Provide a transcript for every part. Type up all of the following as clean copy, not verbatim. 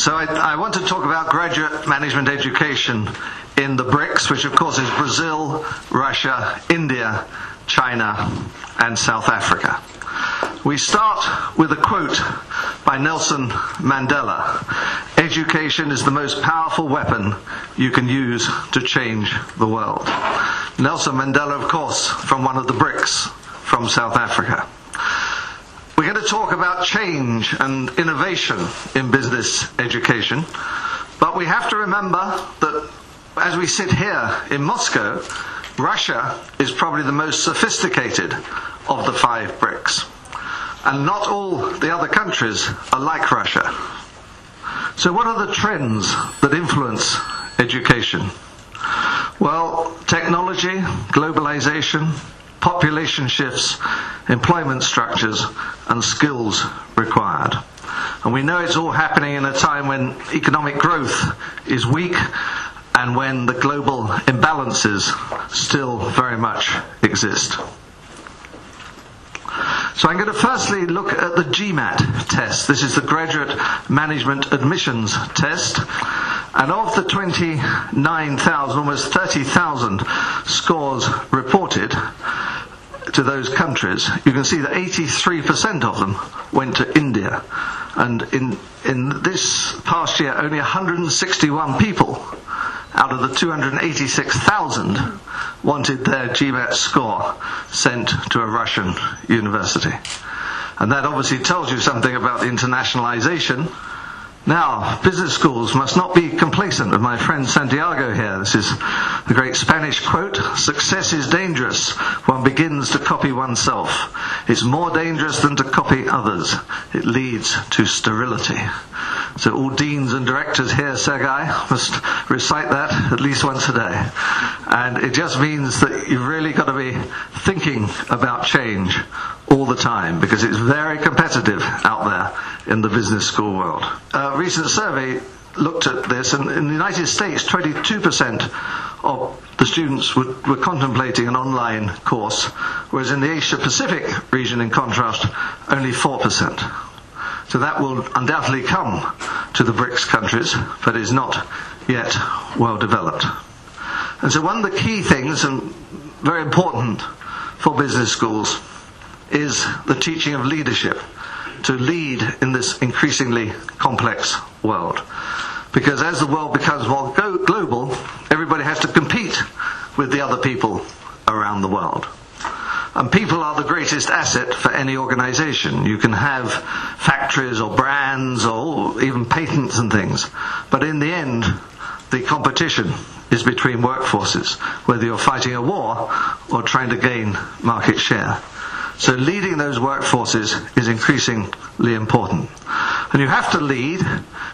So I want to talk about graduate management education in the BRICS, which of course is Brazil, Russia, India, China, and South Africa. We start with a quote by Nelson Mandela. Education is the most powerful weapon you can use to change the world. Nelson Mandela, of course, from one of the BRICS, from South Africa. We're going to talk about change and innovation in business education, but we have to remember that as we sit here in Moscow, Russia is probably the most sophisticated of the 5 BRICS. And not all the other countries are like Russia. So what are the trends that influence education? Well, technology, globalization, population shifts, employment structures, and skills required. And we know it's all happening in a time when economic growth is weak and when the global imbalances still very much exist. So I'm going to firstly look at the GMAT test. This is the Graduate Management Admissions Test. And of the 29,000, almost 30,000 scores reported to those countries, you can see that 83% of them went to India. And in this past year, only 161 people out of the 286,000 wanted their GMAT score sent to a Russian university. And that obviously tells you something about the internationalization. Now, business schools must not be complacent. With my friend Santiago here, this is the great Spanish quote, "Success is dangerous. One begins to copy oneself. It's more dangerous than to copy others. It leads to sterility." So all deans and directors here, Sergei, must recite that at least once a day. And it just means that you've really got to be thinking about change all the time, because it's very competitive out there in the business school world. A recent survey looked at this, and in the United States, 22% of the students were contemplating an online course, whereas in the Asia-Pacific region, in contrast, only 4%. So that will undoubtedly come to the BRICS countries, but is not yet well developed. And so one of the key things, and very important for business schools, is the teaching of leadership, to lead in this increasingly complex world. Because as the world becomes more global, everybody has to compete with the other people around the world. And people are the greatest asset for any organization. You can have factories or brands or even patents and things, but in the end, the competition is between workforces, whether you're fighting a war or trying to gain market share. So leading those workforces is increasingly important. And you have to lead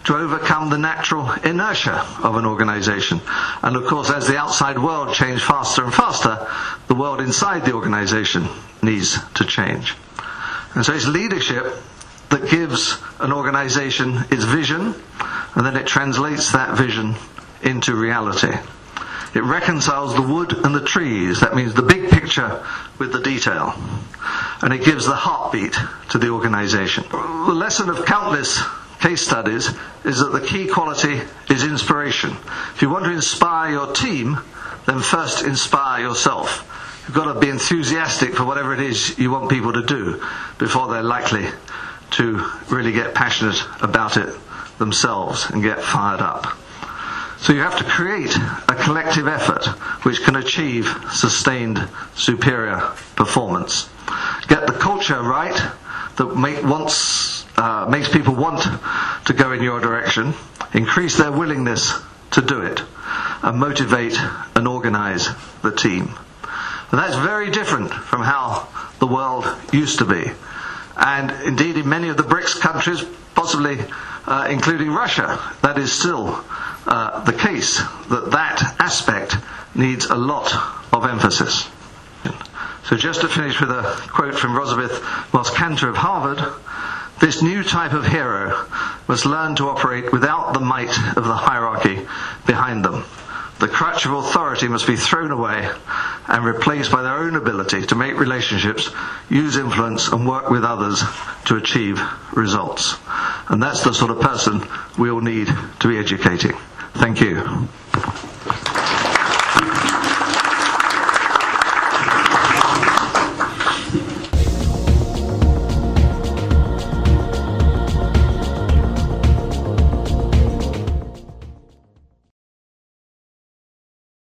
to overcome the natural inertia of an organization. And of course, as the outside world changes faster and faster, the world inside the organization needs to change. And so it's leadership that gives an organization its vision, and then it translates that vision into reality. It reconciles the wood and the trees, that means the big picture with the detail. And it gives the heartbeat to the organization. The lesson of countless case studies is that the key quality is inspiration. If you want to inspire your team, then first inspire yourself. You've got to be enthusiastic for whatever it is you want people to do before they're likely to really get passionate about it themselves and get fired up. So you have to create a collective effort which can achieve sustained superior performance. Get the culture right that makes people want to go in your direction, increase their willingness to do it, and motivate and organize the team. And that's very different from how the world used to be. And indeed in many of the BRICS countries, possibly including Russia, that is still the case, that aspect needs a lot of emphasis. So just to finish with a quote from Rosabeth Moss-Kanter of Harvard, "This new type of hero must learn to operate without the might of the hierarchy behind them. The crutch of authority must be thrown away and replaced by their own ability to make relationships, use influence, and work with others to achieve results." And that's the sort of person we all need to be educating. Thank you.